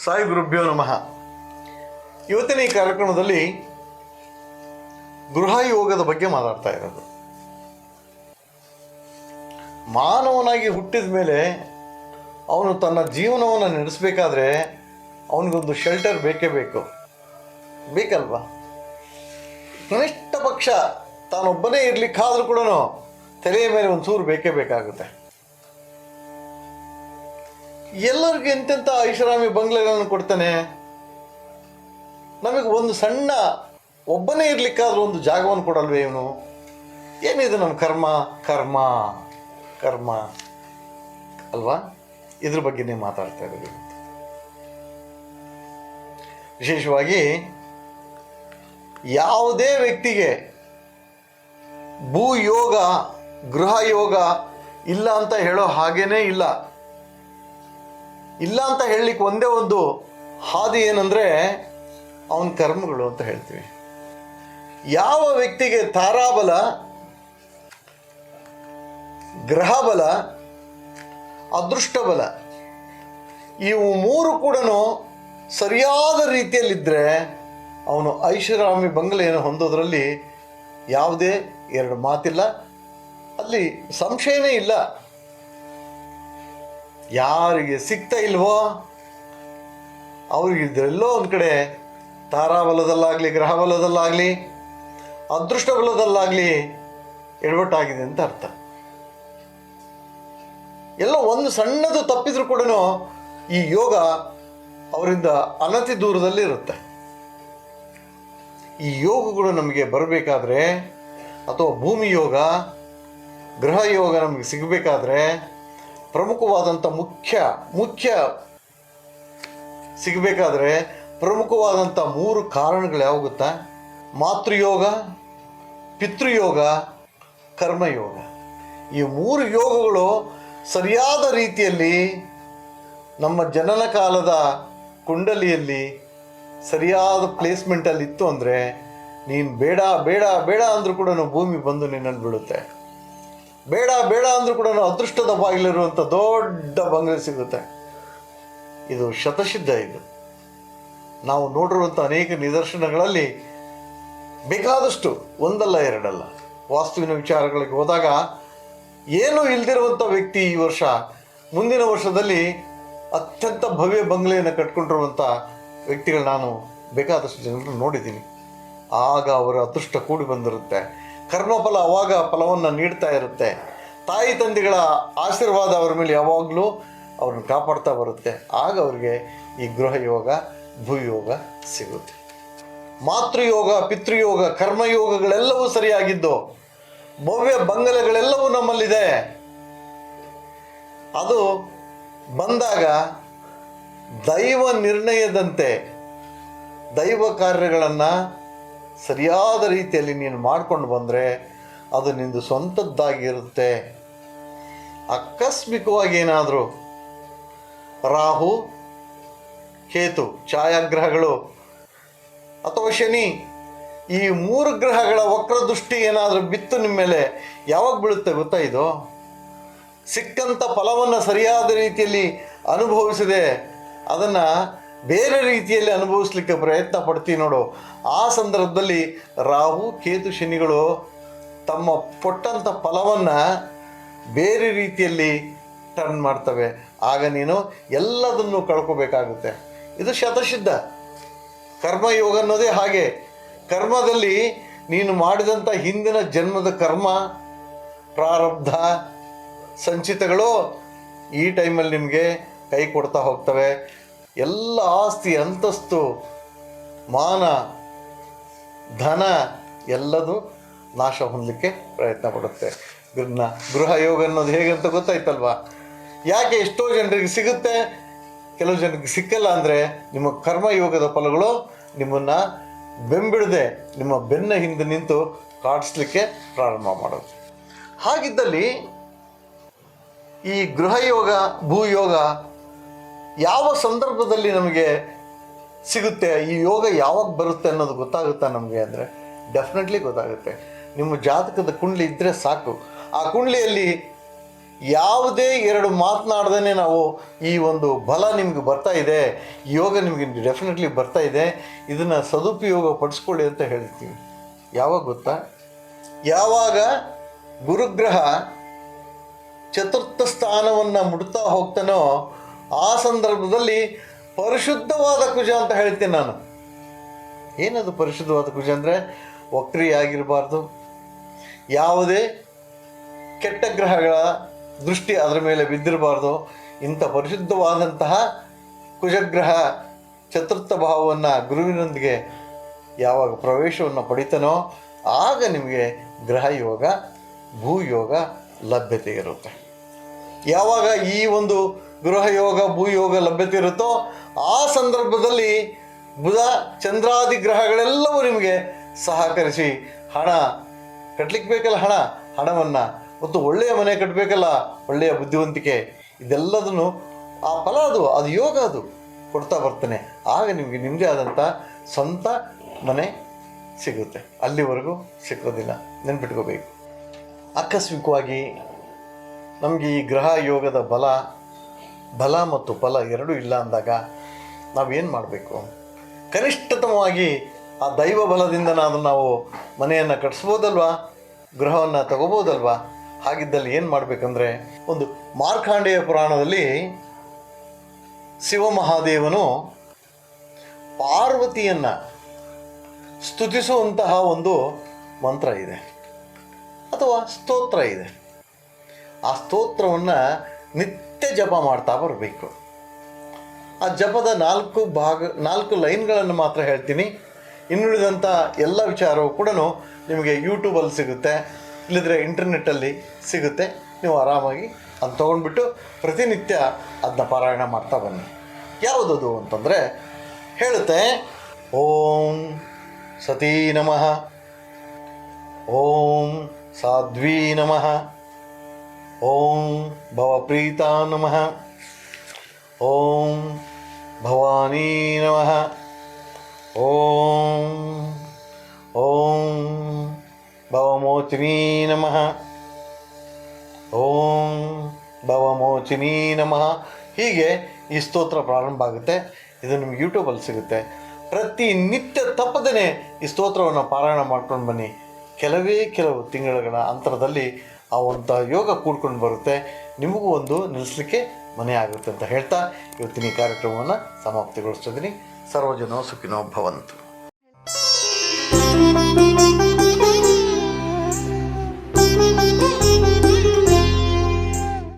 ಸಾಯಿ ಗುರುಭ್ಯೋ ನಮಃ. ಇವತ್ತಿನ ಈ ಕಾರ್ಯಕ್ರಮದಲ್ಲಿ ಗೃಹ ಯೋಗದ ಬಗ್ಗೆ ಮಾತಾಡ್ತಾ ಇರೋದು. ಮಾನವನಾಗಿ ಹುಟ್ಟಿದ ಮೇಲೆ ಅವನು ತನ್ನ ಜೀವನವನ್ನು ನಡೆಸಬೇಕಾದ್ರೆ ಅವನಿಗೊಂದು ಶೆಲ್ಟರ್ ಬೇಕಲ್ವಾ. ಕನಿಷ್ಠ ಪಕ್ಷ ತಾನೊಬ್ಬನೇ ಇರಲಿಕ್ಕಾದ್ರೂ ಕೂಡ ತಲೆಯ ಮೇಲೆ ಒಂದು ಸೂರು ಬೇಕಾಗುತ್ತೆ. ಎಲ್ಲರಿಗೂ ಎಂತೆಂಥ ಐಷಾರಾಮಿ ಬಂಗ್ಲೆಗಳನ್ನು ಕೊಡ್ತಾನೆ. ನಮಗೆ ಒಂದು ಸಣ್ಣ ಒಬ್ಬನೇ ಇರಲಿಕ್ಕಾದ್ರೂ ಒಂದು ಜಾಗವನ್ನು ಕೊಡಲ್ವೇ ಇವನು? ಏನಿದು ನಮ್ಮ ಕರ್ಮ ಅಲ್ವಾ? ಇದ್ರ ಬಗ್ಗೆನೇ ಮಾತಾಡ್ತಾ ಇದ್ದೀವಿ. ವಿಶೇಷವಾಗಿ ಯಾವುದೇ ವ್ಯಕ್ತಿಗೆ ಭೂಯೋಗ ಗೃಹ ಯೋಗ ಇಲ್ಲ ಅಂತ ಹೇಳೋ ಹಾಗೇನೇ ಇಲ್ಲ ಅಂತ ಹೇಳಲಿಕ್ಕೆ ಒಂದೇ ಒಂದು ಹಾದಿ ಏನಂದರೆ ಅವನ ಕರ್ಮಗಳು ಅಂತ ಹೇಳ್ತೀವಿ. ಯಾವ ವ್ಯಕ್ತಿಗೆ ತಾರಾಬಲ, ಗ್ರಹಬಲ, ಅದೃಷ್ಟಬಲ ಇವು ಮೂರು ಕೂಡ ಸರಿಯಾದ ರೀತಿಯಲ್ಲಿದ್ದರೆ ಅವನು ಐಷಾರಾಮಿ ಬಂಗಲೆಯನ್ನು ಹೊಂದೋದ್ರಲ್ಲಿ ಯಾವುದೇ ಎರಡು ಮಾತಿಲ್ಲ, ಅಲ್ಲಿ ಸಂಶಯನೇ ಇಲ್ಲ. ಯಾರಿಗೆ ಸಿಗ್ತಾ ಇಲ್ವೋ ಅವ್ರಿಗೆ ಇದೆಲ್ಲೋ ಒಂದು ಕಡೆ ತಾರಾಬಲದಲ್ಲಾಗಲಿ, ಗ್ರಹಬಲದಲ್ಲಾಗಲಿ, ಅದೃಷ್ಟ ಬಲದಲ್ಲಾಗಲಿ ಎಡವಟ್ಟಾಗಿದೆ ಅಂತ ಅರ್ಥ. ಎಲ್ಲೋ ಒಂದು ಸಣ್ಣದು ತಪ್ಪಿದ್ರೂ ಕೂಡ ಈ ಯೋಗ ಅವರಿಂದ ಅನತಿ ದೂರದಲ್ಲಿ ಇರುತ್ತೆ. ಈ ಯೋಗಗಳು ನಮಗೆ ಬರಬೇಕಾದ್ರೆ, ಅಥವಾ ಭೂಮಿ ಯೋಗ, ಗೃಹ ಯೋಗ ನಮಗೆ ಸಿಗಬೇಕಾದ್ರೆ ಪ್ರಮುಖವಾದಂಥ ಮುಖ್ಯ ಸಿಗಬೇಕಾದ್ರೆ ಪ್ರಮುಖವಾದಂಥ ಮೂರು ಕಾರಣಗಳು ಯಾವ ಗೊತ್ತಾ? ಮಾತೃಯೋಗ, ಪಿತೃಯೋಗ, ಕರ್ಮಯೋಗ. ಈ ಮೂರು ಯೋಗಗಳು ಸರಿಯಾದ ರೀತಿಯಲ್ಲಿ ನಮ್ಮ ಜನನ ಕಾಲದ ಕುಂಡಲಿಯಲ್ಲಿ ಸರಿಯಾದ ಪ್ಲೇಸ್ಮೆಂಟಲ್ಲಿ ಇತ್ತು ಅಂದರೆ ನೀನು ಬೇಡ ಅಂದರೂ ಕೂಡ ಭೂಮಿ ಬಂದು ನಿನ್ನಲ್ಲಿ ಬೀಳುತ್ತೆ. ಬೇಡ ಅಂದರೂ ಕೂಡ ಅದೃಷ್ಟದ ಬಾಗಿಲಿರುವಂಥ ದೊಡ್ಡ ಬಂಗಲೆ ಸಿಗುತ್ತೆ. ಇದು ಶತಸಿದ್ಧ. ಇದು ನಾವು ನೋಡಿರುವಂಥ ಅನೇಕ ನಿದರ್ಶನಗಳಲ್ಲಿ ಬೇಕಾದಷ್ಟು, ಒಂದಲ್ಲ ಎರಡಲ್ಲ, ವಾಸ್ತುವಿನ ವಿಚಾರಗಳಿಗೆ ಹೋದಾಗ ಏನೂ ಇಲ್ದಿರುವಂಥ ವ್ಯಕ್ತಿ ಈ ವರ್ಷ ಮುಂದಿನ ವರ್ಷದಲ್ಲಿ ಅತ್ಯಂತ ಭವ್ಯ ಬಂಗಲೆಯನ್ನು ಕಟ್ಕೊಂಡಿರುವಂಥ ವ್ಯಕ್ತಿಗಳು ನಾನು ಬೇಕಾದಷ್ಟು ಜನರು ನೋಡಿದ್ದೀನಿ. ಆಗ ಅವರ ಅದೃಷ್ಟ ಕೂಡಿ ಬಂದಿರುತ್ತೆ. ಕರ್ಮಫಲ ಅವಾಗ ಫಲವನ್ನು ನೀಡ್ತಾ ಇರುತ್ತೆ. ತಾಯಿ ತಂದೆಗಳ ಆಶೀರ್ವಾದ ಅವರ ಮೇಲೆ ಯಾವಾಗಲೂ ಅವ್ರನ್ನ ಕಾಪಾಡ್ತಾ ಬರುತ್ತೆ. ಆಗ ಅವ್ರಿಗೆ ಈ ಗೃಹ ಯೋಗ, ಭೂಯೋಗ ಸಿಗುತ್ತೆ. ಮಾತೃಯೋಗ, ಪಿತೃಯೋಗ, ಕರ್ಮಯೋಗಗಳೆಲ್ಲವೂ ಸರಿಯಾಗಿದ್ದು ಭವ್ಯ ಬಂಗಲೆಗಳೆಲ್ಲವೂ ನಮ್ಮಲ್ಲಿದೆ. ಅದು ಬಂದಾಗ ದೈವ ನಿರ್ಣಯದಂತೆ ದೈವ ಕಾರ್ಯಗಳನ್ನು ಸರಿಯಾದ ರೀತಿಯಲ್ಲಿ ನೀನು ಮಾಡ್ಕೊಂಡು ಬಂದರೆ ಅದು ನಿಂದು ಸ್ವಂತದ್ದಾಗಿರುತ್ತೆ. ಆಕಸ್ಮಿಕವಾಗಿ ಏನಾದರೂ ರಾಹು, ಕೇತು ಛಾಯಾಗ್ರಹಗಳು ಅಥವಾ ಶನಿ ಈ ಮೂರು ಗ್ರಹಗಳ ವಕ್ರದೃಷ್ಟಿ ಏನಾದರೂ ಬಿತ್ತು ನಿಮ್ಮ ಮೇಲೆ ಯಾವಾಗ ಬೀಳುತ್ತೆ ಗೊತ್ತಾ? ಇದು ಸಿಕ್ಕಂಥ ಫಲವನ್ನು ಸರಿಯಾದ ರೀತಿಯಲ್ಲಿ ಅನುಭವಿಸದೆ ಅದನ್ನು ಬೇರೆ ರೀತಿಯಲ್ಲಿ ಅನುಭವಿಸ್ಲಿಕ್ಕೆ ಪ್ರಯತ್ನ ಪಡ್ತೀವಿ ನೋಡು. ಆ ಸಂದರ್ಭದಲ್ಲಿ ರಾಹು, ಕೇತು, ಶನಿಗಳು ತಮ್ಮ ಕೊಟ್ಟಂಥ ಫಲವನ್ನು ಬೇರೆ ರೀತಿಯಲ್ಲಿ ಟರ್ನ್ ಮಾಡ್ತವೆ. ಆಗ ನೀನು ಎಲ್ಲದನ್ನು ಕಳ್ಕೋಬೇಕಾಗುತ್ತೆ. ಇದು ಶತಸಿದ್ಧ. ಕರ್ಮಯೋಗ ಅನ್ನೋದೇ ಹಾಗೆ. ಕರ್ಮದಲ್ಲಿ ನೀನು ಮಾಡಿದಂಥ ಹಿಂದಿನ ಜನ್ಮದ ಕರ್ಮ, ಪ್ರಾರಬ್ಧ, ಸಂಚಿತಗಳು ಈ ಟೈಮಲ್ಲಿ ನಿಮಗೆ ಕೈ ಕೊಡ್ತಾ ಹೋಗ್ತವೆ. ಎಲ್ಲ ಆಸ್ತಿ, ಅಂತಸ್ತು, ಮಾನ, ಧನ ಎಲ್ಲದೂ ನಾಶ ಹೊಂದಲಿಕ್ಕೆ ಪ್ರಯತ್ನ ಪಡುತ್ತೆ. ಗೃಹ ಯೋಗ ಅನ್ನೋದು ಹೇಗೆ ಅಂತ ಗೊತ್ತಾಯ್ತಲ್ವಾ? ಯಾಕೆ ಎಷ್ಟೋ ಜನರಿಗೆ ಸಿಗುತ್ತೆ, ಕೆಲವು ಜನರಿಗೆ ಸಿಕ್ಕಲ್ಲ ಅಂದರೆ ನಿಮ್ಮ ಕರ್ಮಯೋಗದ ಫಲಗಳು ನಿಮ್ಮನ್ನು ಬೆಂಬಿಡದೆ ನಿಮ್ಮ ಬೆನ್ನ ಹಿಂದೆ ನಿಂತು ಕಾಡಿಸ್ಲಿಕ್ಕೆ ಪ್ರಾರಂಭ ಮಾಡೋದು. ಹಾಗಿದ್ದಲ್ಲಿ ಈ ಗೃಹಯೋಗ, ಭೂಯೋಗ ಯಾವ ಸಂದರ್ಭದಲ್ಲಿ ನಮಗೆ ಸಿಗುತ್ತೆ, ಈ ಯೋಗ ಯಾವಾಗ ಬರುತ್ತೆ ಅನ್ನೋದು ಗೊತ್ತಾಗುತ್ತಾ ನಮಗೆ ಅಂದರೆ ಡೆಫಿನೆಟ್ಲಿ ಗೊತ್ತಾಗುತ್ತೆ. ನಿಮ್ಮ ಜಾತಕದ ಕುಂಡಲಿ ಇದ್ದರೆ ಸಾಕು. ಆ ಕುಂಡಲಿಯಲ್ಲಿ ಯಾವುದೇ ಎರಡು ಮಾತನಾಡ್ದೇ ನಾವು ಈ ಒಂದು ಬಲ ನಿಮಗೆ ಬರ್ತಾ ಇದೆ, ಯೋಗ ನಿಮಗೆ ಡೆಫಿನೆಟ್ಲಿ ಬರ್ತಾ ಇದೆ, ಇದನ್ನು ಸದುಪಯೋಗ ಪಡಿಸ್ಕೊಳ್ಳಿ ಅಂತ ಹೇಳ್ತೀವಿ. ಯಾವಾಗ ಗೊತ್ತಾ? ಯಾವಾಗ ಗುರುಗ್ರಹ ಚತುರ್ಥ ಸ್ಥಾನವನ್ನು ಮುಟ್ತಾ ಹೋಗ್ತಾನೋ ಆ ಸಂದರ್ಭದಲ್ಲಿ ಪರಿಶುದ್ಧವಾದ ಕುಜ ಅಂತ ಹೇಳ್ತೀನಿ ನಾನು. ಏನದು ಪರಿಶುದ್ಧವಾದ ಕುಜ ಅಂದರೆ? ವಕ್ರಿ ಆಗಿರಬಾರ್ದು, ಯಾವುದೇ ಕೆಟ್ಟ ಗ್ರಹಗಳ ದೃಷ್ಟಿ ಅದರ ಮೇಲೆ ಬಿದ್ದಿರಬಾರ್ದು. ಇಂಥ ಪರಿಶುದ್ಧವಾದಂತಹ ಕುಜಗ್ರಹ ಚತುರ್ಥ ಭಾವವನ್ನು ಗುರುವಿನೊಂದಿಗೆ ಯಾವಾಗ ಪ್ರವೇಶವನ್ನು ಪಡಿತಾನೋ ಆಗ ನಿಮಗೆ ಗ್ರಹ ಯೋಗ, ಭೂಯೋಗ ಲಭ್ಯತೆ ಇರುತ್ತೆ. ಯಾವಾಗ ಈ ಒಂದು ಗೃಹ ಯೋಗ, ಭೂಯೋಗ ಲಭ್ಯತೆ ಇರುತ್ತೋ ಆ ಸಂದರ್ಭದಲ್ಲಿ ಬುಧ ಚಂದ್ರಾದಿ ಗ್ರಹಗಳೆಲ್ಲವೂ ನಿಮಗೆ ಸಹಕರಿಸಿ ಹಣ ಕಟ್ಟಲಿಕ್ಕೆ ಬೇಕಲ್ಲ, ಹಣವನ್ನು ಮತ್ತು ಒಳ್ಳೆಯ ಮನೆ ಕಟ್ಟಬೇಕಲ್ಲ, ಒಳ್ಳೆಯ ಬುದ್ಧಿವಂತಿಕೆ, ಇದೆಲ್ಲದನ್ನು ಆ ಫಲ ಅದು ಯೋಗ ಅದು ಕೊಡ್ತಾ ಬರ್ತಾನೆ. ಆಗ ನಿಮಗೆ ನಿಮ್ಮದೇ ಆದಂಥ ಸ್ವಂತ ಮನೆ ಸಿಗುತ್ತೆ. ಅಲ್ಲಿವರೆಗೂ ಸಿಕ್ಕೋದಿಲ್ಲ, ನೆನ್ಪಿಟ್ಕೋಬೇಕು. ಆಕಸ್ಮಿಕವಾಗಿ ನಮಗೆ ಈ ಗ್ರಹ ಯೋಗದ ಬಲ ಮತ್ತು ಫಲ ಎರಡೂ ಇಲ್ಲ ಅಂದಾಗ ನಾವೇನು ಮಾಡಬೇಕು? ಕನಿಷ್ಠತಮವಾಗಿ ಆ ದೈವ ಬಲದಿಂದನಾದರೂ ನಾವು ಮನೆಯನ್ನು ಕಟ್ಟಿಸ್ಬೋದಲ್ವಾ, ಗೃಹವನ್ನು ತಗೋಬೋದಲ್ವಾ? ಹಾಗಿದ್ದಲ್ಲಿ ಏನು ಮಾಡಬೇಕಂದ್ರೆ, ಒಂದು ಮಾರ್ಕಾಂಡೇಯ ಪುರಾಣದಲ್ಲಿ ಶಿವಮಹಾದೇವನು ಪಾರ್ವತಿಯನ್ನು ಸ್ತುತಿಸುವಂತಹ ಒಂದು ಮಂತ್ರ ಇದೆ ಅಥವಾ ಸ್ತೋತ್ರ ಇದೆ. ಆ ಸ್ತೋತ್ರವನ್ನು ನಿತ್ಯ ಜಪ ಮಾಡ್ತಾ ಬರಬೇಕು. ಆ ಜಪದ 4 ಲೈನ್ಗಳನ್ನು ಮಾತ್ರ ಹೇಳ್ತೀನಿ. ಇನ್ನುಳಿದಂಥ ಎಲ್ಲ ವಿಚಾರವೂ ಕೂಡ ನಿಮಗೆ ಯೂಟ್ಯೂಬಲ್ಲಿ ಸಿಗುತ್ತೆ, ಇಲ್ಲದ್ರೆ ಇಂಟರ್ನೆಟ್ಟಲ್ಲಿ ಸಿಗುತ್ತೆ. ನೀವು ಆರಾಮಾಗಿ ಅದು ತೊಗೊಂಡ್ಬಿಟ್ಟು ಪ್ರತಿನಿತ್ಯ ಅದನ್ನ ಪಾರಾಯಣ ಮಾಡ್ತಾ ಬನ್ನಿ. ಯಾವುದದು ಅಂತಂದರೆ ಹೇಳುತ್ತೆ, ಓಂ ಸತೀ ನಮಃ, ಓಂ ಸಾಧ್ವೀ ನಮಃ, ಓಂ ಭವಪ್ರೀತಾ ನಮಃ, ಓಂ ಭವಾನಿ ನಮಃ, ಓಂ ಓಂ ಭವಮೋಚಿನಿ ನಮಃ, ಓಂ ಭವಮೋಚಿನಿ ನಮಃ. ಹೀಗೆ ಈ ಸ್ತೋತ್ರ ಪ್ರಾರಂಭ ಆಗುತ್ತೆ. ಇದು ನಿಮ್ಗೆ ಯೂಟ್ಯೂಬಲ್ಲಿ ಸಿಗುತ್ತೆ. ಪ್ರತಿನಿತ್ಯ ತಪ್ಪದೇ ಈ ಸ್ತೋತ್ರವನ್ನು ಪಾರಾಯಣ ಮಾಡ್ಕೊಂಡು ಬನ್ನಿ. ಕೆಲವು ತಿಂಗಳ ಅಂತರದಲ್ಲಿ ಆ ಒಂದು ಯೋಗ ಕೂಡ್ಕೊಂಡು ಬರುತ್ತೆ. ನಿಮಗೂ ಒಂದು ನಿಲ್ಲಿಸಲಿಕ್ಕೆ ಮನೆ ಆಗುತ್ತೆ ಅಂತ ಹೇಳ್ತಾ ಇವತ್ತಿನ ಈ ಕಾರ್ಯಕ್ರಮವನ್ನು ಸಮಾಪ್ತಿಗೊಳಿಸ್ತಿದ್ದೀನಿ. ಸರ್ವಜನೋ ಸುಖಿನೋ ಭವಂತು.